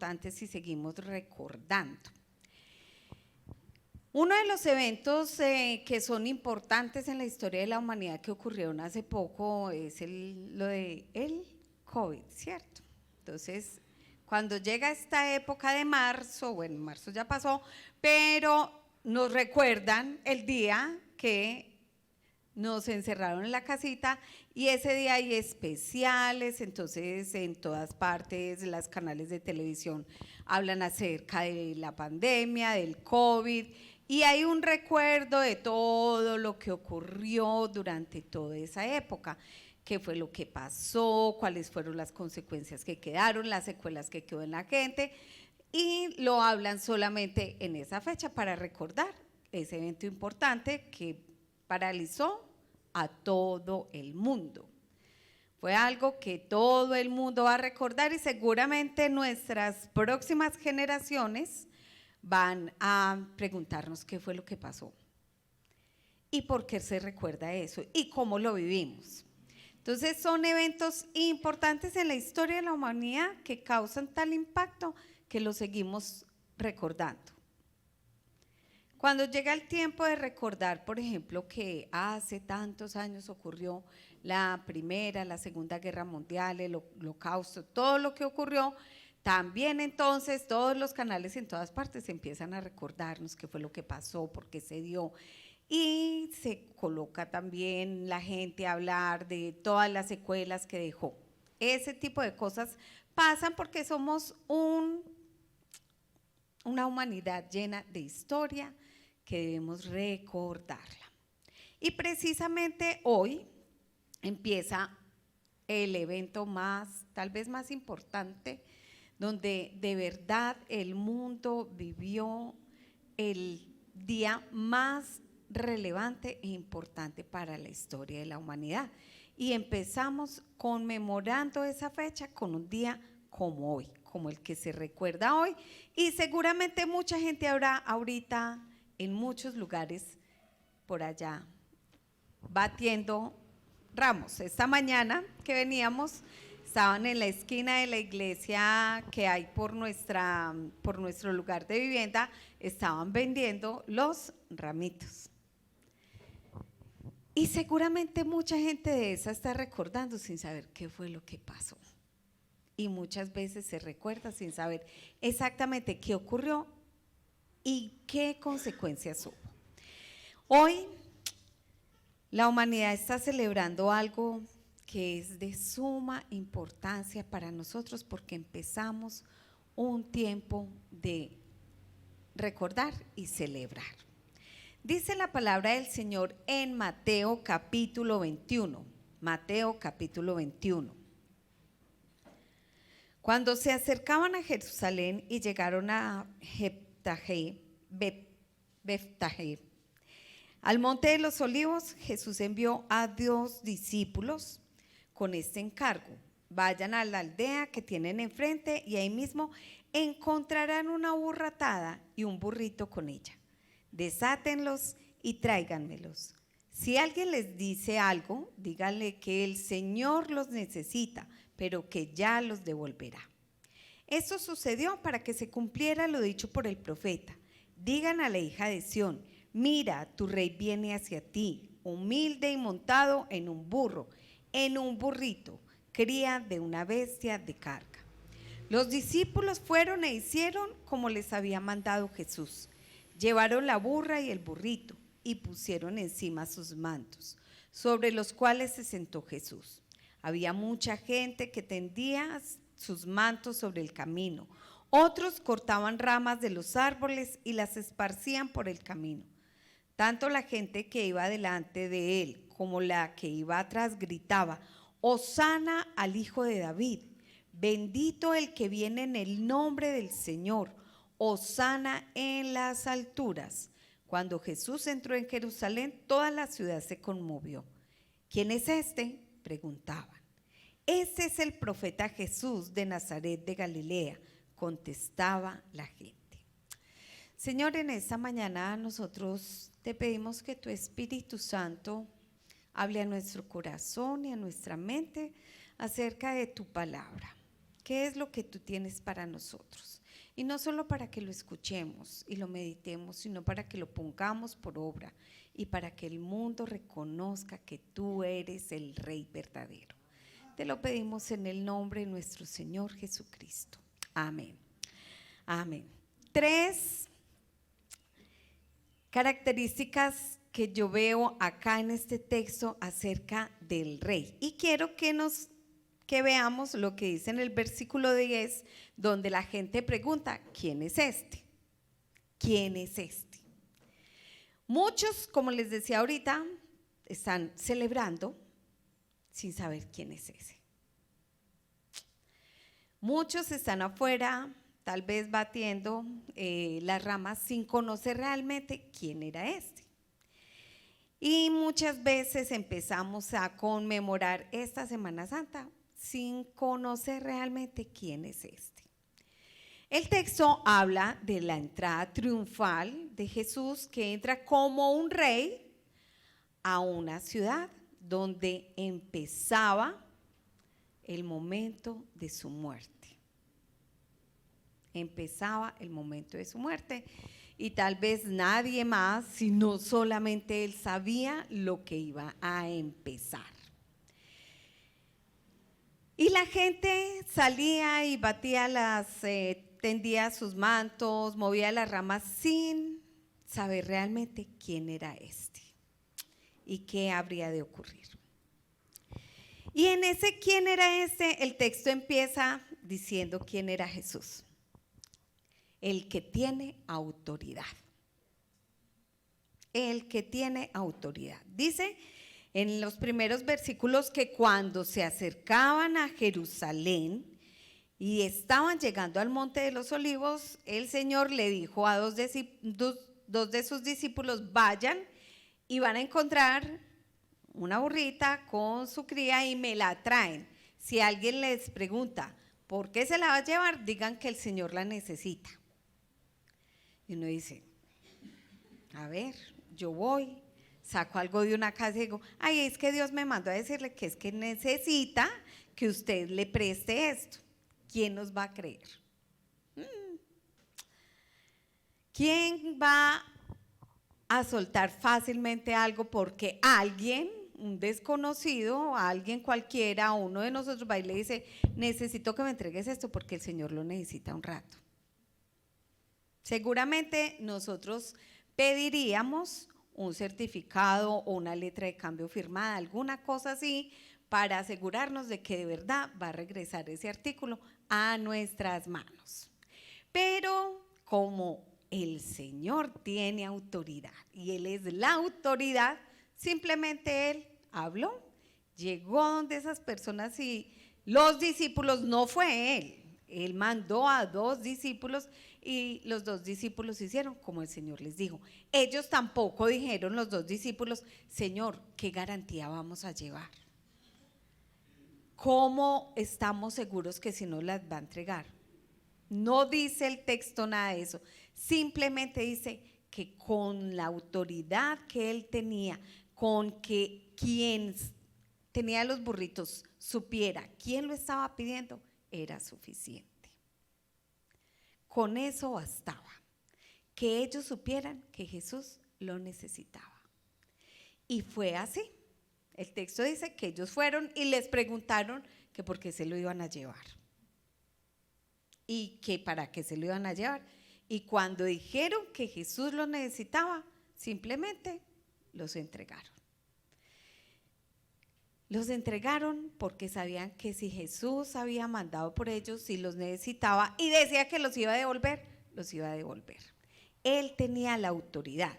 importantes y seguimos recordando. Uno de los eventos que son importantes en la historia de la humanidad que ocurrieron hace poco es lo de el COVID, ¿cierto? Entonces, cuando llega esta época de marzo, bueno, marzo ya pasó, pero nos recuerdan el día que nos encerraron en la casita y ese día hay especiales, entonces en todas partes los canales de televisión hablan acerca de la pandemia, del COVID y hay un recuerdo de todo lo que ocurrió durante toda esa época, qué fue lo que pasó, cuáles fueron las consecuencias que quedaron, las secuelas que quedó en la gente y lo hablan solamente en esa fecha para recordar ese evento importante que paralizó a todo el mundo. Fue algo que todo el mundo va a recordar y seguramente nuestras próximas generaciones van a preguntarnos qué fue lo que pasó y por qué se recuerda eso y cómo lo vivimos. Entonces son eventos importantes en la historia de la humanidad que causan tal impacto que lo seguimos recordando. Cuando llega el tiempo de recordar, por ejemplo, que hace tantos años ocurrió la Primera, la Segunda Guerra Mundial, el Holocausto, todo lo que ocurrió, también entonces todos los canales en todas partes empiezan a recordarnos qué fue lo que pasó, por qué se dio y se coloca también la gente a hablar de todas las secuelas que dejó. Ese tipo de cosas pasan porque somos una humanidad llena de historia que debemos recordarla. Y precisamente hoy empieza el evento tal vez más importante, donde de verdad el mundo vivió el día más relevante e importante para la historia de la humanidad. Y empezamos conmemorando esa fecha con un día como hoy, como el que se recuerda hoy, y seguramente mucha gente habrá ahorita en muchos lugares por allá batiendo ramos. Esta mañana que veníamos estaban en la esquina de la iglesia que hay por nuestro lugar de vivienda, estaban vendiendo los ramitos. Y seguramente mucha gente de esa está recordando sin saber qué fue lo que pasó. Y muchas veces se recuerda sin saber exactamente qué ocurrió y qué consecuencias hubo. Hoy la humanidad está celebrando algo que es de suma importancia para nosotros porque empezamos un tiempo de recordar y celebrar. Dice la palabra del Señor en Mateo capítulo 21. Mateo capítulo 21. Cuando se acercaban a Jerusalén y llegaron a Beftage, al monte de los olivos, Jesús envió a 2 discípulos con este encargo: vayan a la aldea que tienen enfrente y ahí mismo encontrarán una burra atada y un burrito con ella. Desátenlos y tráiganmelos. Si alguien les dice algo, díganle que el Señor los necesita, pero que ya los devolverá. Esto sucedió para que se cumpliera lo dicho por el profeta: digan a la hija de Sión, mira, tu rey viene hacia ti, humilde y montado en un burro, en un burrito, cría de una bestia de carga. Los discípulos fueron e hicieron como les había mandado Jesús. Llevaron la burra y el burrito y pusieron encima sus mantos, sobre los cuales se sentó Jesús. Había mucha gente que tendía sus mantos sobre el camino. Otros cortaban ramas de los árboles y las esparcían por el camino. Tanto la gente que iba delante de él como la que iba atrás gritaba: Hosana al Hijo de David, bendito el que viene en el nombre del Señor, Hosana en las alturas. Cuando Jesús entró en Jerusalén, toda la ciudad se conmovió. ¿Quién es este?, preguntaban. Este es el profeta Jesús de Nazaret de Galilea, contestaba la gente. Señor, en esta mañana nosotros te pedimos que tu Espíritu Santo hable a nuestro corazón y a nuestra mente acerca de tu palabra. ¿Qué es lo que tú tienes para nosotros? Y no solo para que lo escuchemos y lo meditemos, sino para que lo pongamos por obra y para que el mundo reconozca que tú eres el Rey verdadero. Te lo pedimos en el nombre de nuestro Señor Jesucristo. Amén. Amén. 3 características que yo veo acá en este texto acerca del rey. Y quiero que veamos lo que dice en el versículo 10, donde la gente pregunta, ¿quién es este? ¿Quién es este? Muchos, como les decía ahorita, están celebrando sin saber quién es ese. Muchos están afuera, tal vez batiendo las ramas sin conocer realmente quién era este. Y muchas veces empezamos a conmemorar esta Semana Santa sin conocer realmente quién es este. El texto habla de la entrada triunfal de Jesús, que entra como un rey a una ciudad donde empezaba el momento de su muerte. Empezaba el momento de su muerte y tal vez nadie más, sino solamente él sabía lo que iba a empezar. Y la gente salía y tendía sus mantos, movía las ramas sin saber realmente quién era este y qué habría de ocurrir. Y en ese quién era este, el texto empieza diciendo quién era Jesús. El que tiene autoridad. El que tiene autoridad. Dice en los primeros versículos que cuando se acercaban a Jerusalén y estaban llegando al Monte de los Olivos, el Señor le dijo a dos de sus discípulos, vayan y van a encontrar una burrita con su cría y me la traen. Si alguien les pregunta, ¿por qué se la va a llevar? Digan que el Señor la necesita. Y uno dice, a ver, yo voy, saco algo de una casa y digo, ay, es que Dios me mandó a decirle que es que necesita que usted le preste esto. ¿Quién nos va a creer? ¿Quién va a soltar fácilmente algo porque alguien, un desconocido, alguien cualquiera, uno de nosotros va y le dice, necesito que me entregues esto porque el Señor lo necesita un rato? Seguramente nosotros pediríamos un certificado o una letra de cambio firmada, alguna cosa así, para asegurarnos de que de verdad va a regresar ese artículo a nuestras manos. Pero como el Señor tiene autoridad y Él es la autoridad, simplemente Él habló, llegó donde esas personas y los discípulos, no fue Él mandó a 2 discípulos y los 2 discípulos hicieron como el Señor les dijo. Ellos tampoco dijeron, los 2 discípulos, Señor, ¿qué garantía vamos a llevar? ¿Cómo estamos seguros que si no las va a entregar? No dice el texto nada de eso, simplemente dice que con la autoridad que él tenía, con que quien tenía los burritos supiera quién lo estaba pidiendo, era suficiente. Con eso bastaba, que ellos supieran que Jesús lo necesitaba. Y fue así. El texto dice que ellos fueron y les preguntaron que por qué se lo iban a llevar y que para qué se lo iban a llevar. Y cuando dijeron que Jesús lo necesitaba, simplemente los entregaron. Los entregaron porque sabían que si Jesús había mandado por ellos, si los necesitaba y decía que los iba a devolver, los iba a devolver. Él tenía la autoridad.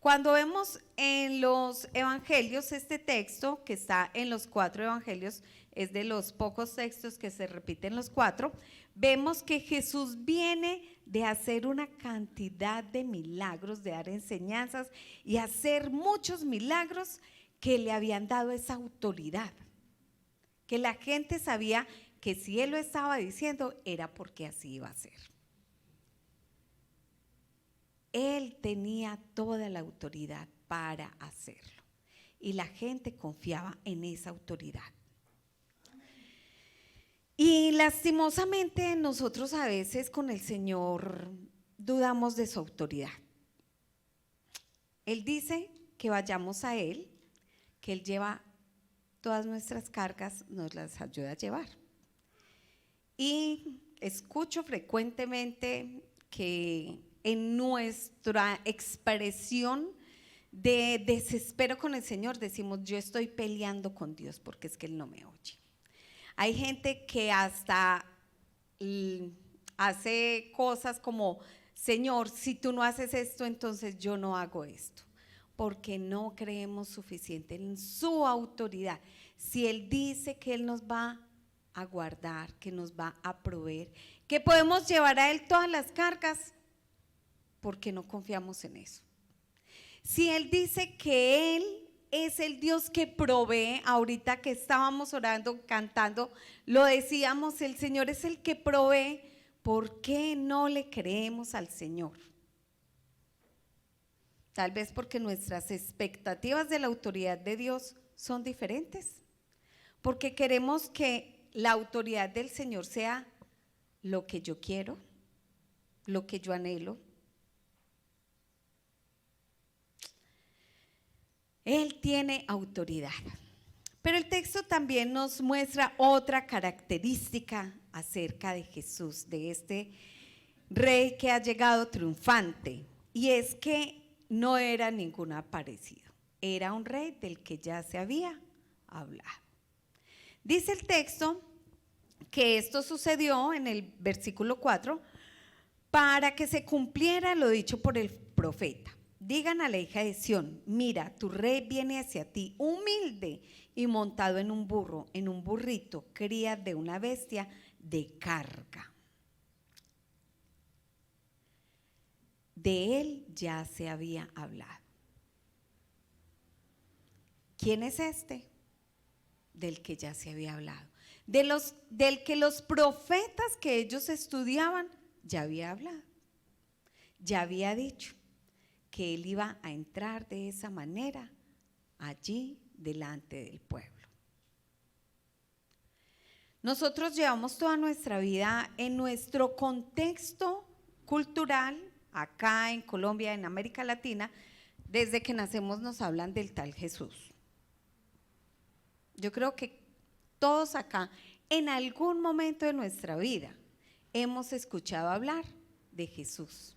Cuando vemos en los evangelios este texto, que está en los 4 evangelios, es de los pocos textos que se repiten los 4, vemos que Jesús viene de hacer una cantidad de milagros, de dar enseñanzas y hacer muchos milagros que le habían dado esa autoridad, que la gente sabía que si él lo estaba diciendo era porque así iba a ser. Él tenía toda la autoridad para hacerlo y la gente confiaba en esa autoridad. Y lastimosamente nosotros a veces con el Señor dudamos de su autoridad. Él dice que vayamos a Él, que Él lleva todas nuestras cargas, nos las ayuda a llevar. Y escucho frecuentemente que en nuestra expresión de desespero con el Señor decimos: yo estoy peleando con Dios porque es que Él no me oye. Hay gente que hasta hace cosas como: Señor, si tú no haces esto, entonces yo no hago esto, porque no creemos suficiente en su autoridad. Si Él dice que Él nos va a guardar, que nos va a proveer, que podemos llevar a Él todas las cargas, porque no confiamos en eso. Si Él dice que Él es el Dios que provee, ahorita que estábamos orando, cantando, lo decíamos, el Señor es el que provee, ¿por qué no le creemos al Señor? Tal vez porque nuestras expectativas de la autoridad de Dios son diferentes, porque queremos que la autoridad del Señor sea lo que yo quiero, lo que yo anhelo. Él tiene autoridad. Pero el texto también nos muestra otra característica acerca de Jesús, de este rey que ha llegado triunfante, y es que no era ningún aparecido, era un rey del que ya se había hablado. Dice el texto que esto sucedió en el versículo 4 para que se cumpliera lo dicho por el profeta. Digan a la hija de Sión: mira, tu rey viene hacia ti, humilde y montado en un burro, en un burrito, cría de una bestia de carga. De él ya se había hablado. ¿Quién es este? Del que ya se había hablado. Del que los profetas que ellos estudiaban ya había hablado. Ya había dicho que él iba a entrar de esa manera allí delante del pueblo. Nosotros llevamos toda nuestra vida en nuestro contexto cultural, acá en Colombia, en América Latina, desde que nacemos nos hablan del tal Jesús. Yo creo que todos acá, en algún momento de nuestra vida, hemos escuchado hablar de Jesús,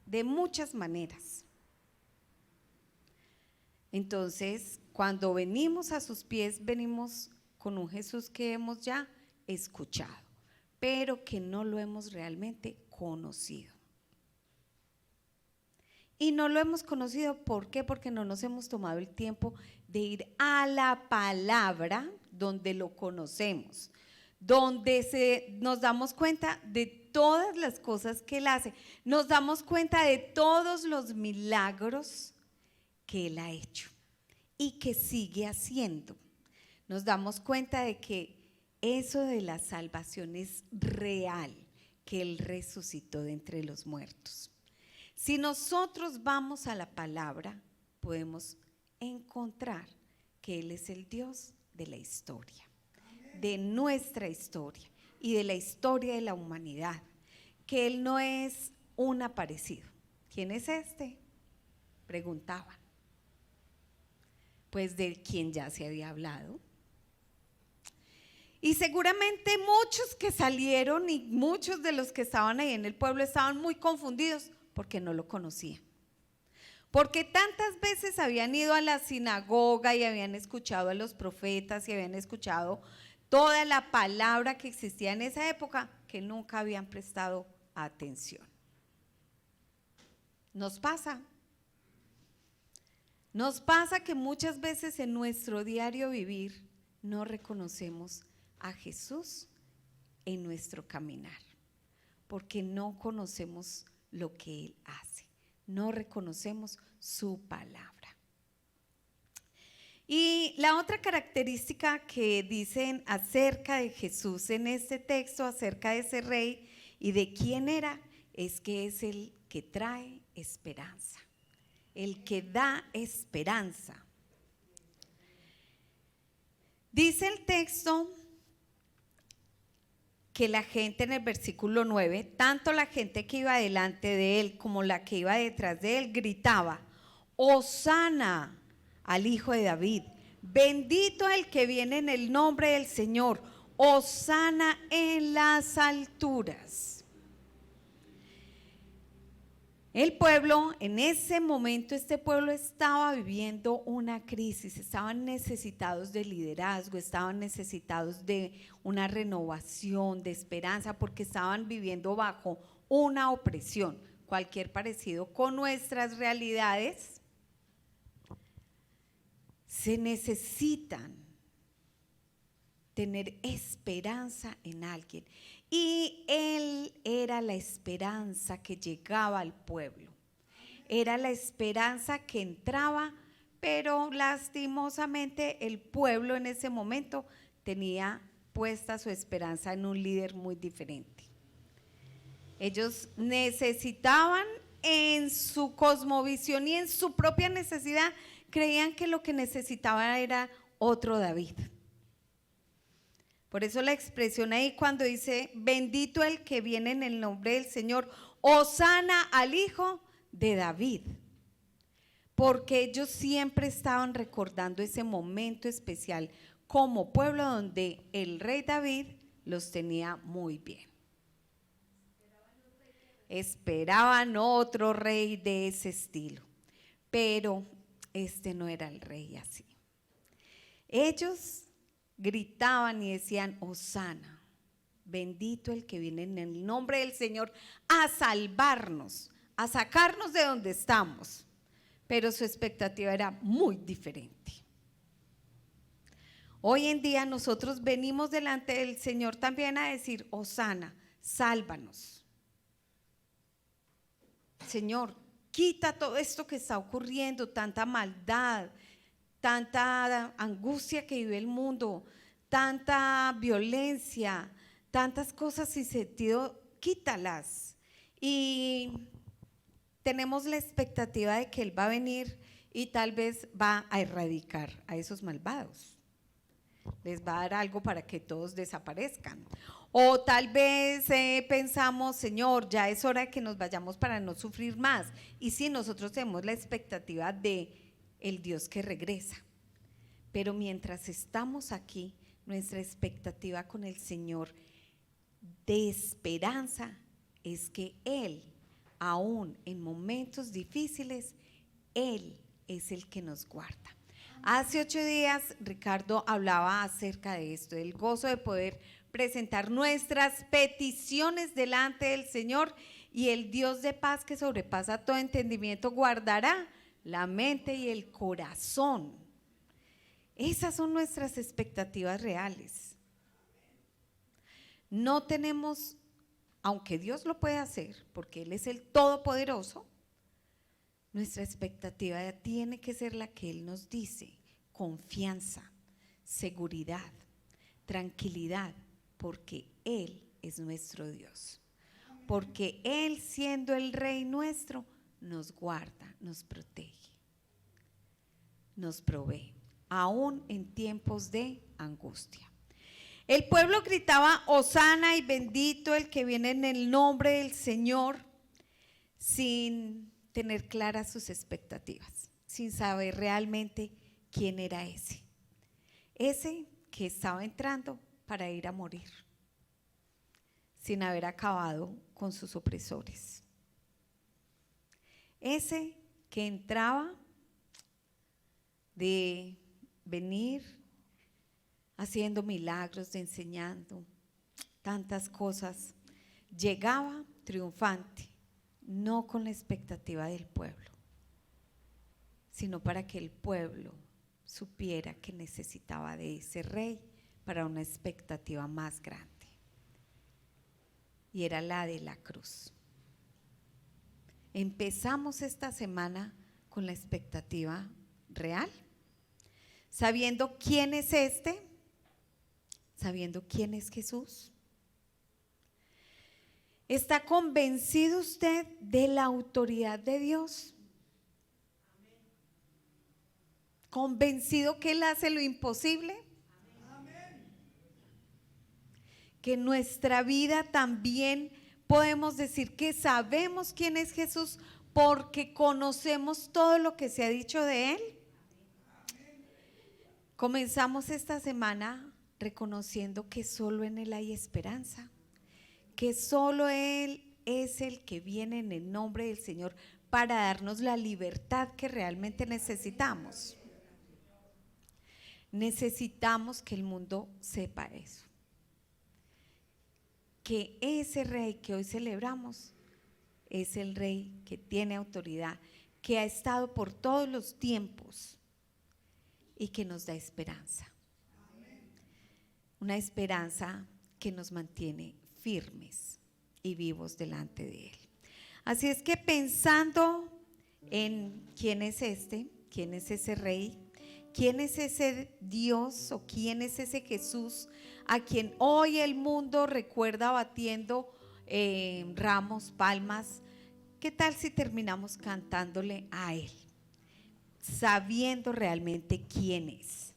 de muchas maneras. Entonces, cuando venimos a sus pies, venimos con un Jesús que hemos ya escuchado, pero que no lo hemos realmente conocido. Y no lo hemos conocido, ¿por qué? Porque no nos hemos tomado el tiempo de ir a la palabra donde lo conocemos, donde nos damos cuenta de todas las cosas que Él hace, nos damos cuenta de todos los milagros que Él ha hecho y que sigue haciendo. Nos damos cuenta de que eso de la salvación es real, que Él resucitó de entre los muertos. Si nosotros vamos a la palabra, podemos encontrar que Él es el Dios de la historia, de nuestra historia y de la historia de la humanidad, que Él no es un aparecido. ¿Quién es este?, preguntaban. Pues de quien ya se había hablado. Y seguramente muchos que salieron y muchos de los que estaban ahí en el pueblo estaban muy confundidos porque no lo conocían. Porque tantas veces habían ido a la sinagoga y habían escuchado a los profetas y habían escuchado toda la palabra que existía en esa época, que nunca habían prestado atención. Nos pasa que muchas veces en nuestro diario vivir no reconocemos a Jesús en nuestro caminar, porque no conocemos lo que Él hace, no reconocemos su palabra. Y la otra característica que dicen acerca de Jesús en este texto, acerca de ese rey y de quién era, es que es el que trae esperanza, el que da esperanza. Dice el texto que la gente en el versículo 9, tanto la gente que iba delante de él como la que iba detrás de él, gritaba: Hosana al Hijo de David, bendito el que viene en el nombre del Señor, Hosana en las alturas. El pueblo, en ese momento, este pueblo estaba viviendo una crisis, estaban necesitados de liderazgo, estaban necesitados de una renovación, de esperanza, porque estaban viviendo bajo una opresión. Cualquier parecido con nuestras realidades, se necesitan tener esperanza en alguien. Y él era la esperanza que llegaba al pueblo, era la esperanza que entraba, pero lastimosamente el pueblo en ese momento tenía puesta su esperanza en un líder muy diferente. Ellos necesitaban, en su cosmovisión y en su propia necesidad, creían que lo que necesitaban era otro David. Por eso la expresión ahí cuando dice: bendito el que viene en el nombre del Señor, hosana al Hijo de David. Porque ellos siempre estaban recordando ese momento especial como pueblo donde el rey David los tenía muy bien. Esperaban otro rey de ese estilo, pero este no era el rey así. Ellos gritaban y decían: hosana, bendito el que viene en el nombre del Señor a salvarnos, a sacarnos de donde estamos. Pero su expectativa era muy diferente. Hoy en día nosotros venimos delante del Señor también a decir: hosana, sálvanos. Señor, quita todo esto que está ocurriendo, tanta maldad, tanta angustia que vive el mundo, tanta violencia, tantas cosas sin sentido, quítalas. Y tenemos la expectativa de que Él va a venir y tal vez va a erradicar a esos malvados. Les va a dar algo para que todos desaparezcan. O tal vez pensamos: Señor, ya es hora de que nos vayamos para no sufrir más. Y sí, nosotros tenemos la expectativa de el Dios que regresa. Pero mientras estamos aquí, nuestra expectativa con el Señor de esperanza es que Él, aún en momentos difíciles, Él es el que nos guarda. Hace 8 días Ricardo hablaba acerca de esto, del gozo de poder presentar nuestras peticiones delante del Señor, y el Dios de paz que sobrepasa todo entendimiento guardará la mente y el corazón. Esas son nuestras expectativas reales. No tenemos, aunque Dios lo puede hacer, porque Él es el Todopoderoso, nuestra expectativa tiene que ser la que Él nos dice: confianza, seguridad, tranquilidad, porque Él es nuestro Dios. Porque Él, siendo el Rey nuestro, nos guarda, nos protege, nos provee, aún en tiempos de angustia. El pueblo gritaba: hosana y bendito el que viene en el nombre del Señor, sin tener claras sus expectativas, sin saber realmente quién era ese que estaba entrando para ir a morir, sin haber acabado con sus opresores, ese que entraba de venir haciendo milagros, de enseñando tantas cosas, llegaba triunfante, no con la expectativa del pueblo, sino para que el pueblo supiera que necesitaba de ese rey para una expectativa más grande, y era la de la cruz. Empezamos esta semana con la expectativa real, sabiendo quién es sabiendo quién es Jesús. ¿Está convencido usted de la autoridad de Dios? ¿Convencido que Él hace lo imposible? que en nuestra vida también podemos decir que sabemos quién es Jesús porque conocemos todo lo que se ha dicho de Él. Comenzamos esta semana reconociendo que solo en Él hay esperanza, que solo Él es el que viene en el nombre del Señor para darnos la libertad que realmente necesitamos. Necesitamos que el mundo sepa eso, que ese rey que hoy celebramos es el rey que tiene autoridad, que ha estado por todos los tiempos y que nos da esperanza. Una esperanza que nos mantiene firmes y vivos delante de Él. Así es que pensando en quién es quién es ese rey, quién es ese Dios o quién es ese Jesús a quien hoy el mundo recuerda batiendo ramos, palmas, ¿qué tal si terminamos cantándole a Él, sabiendo realmente quién es?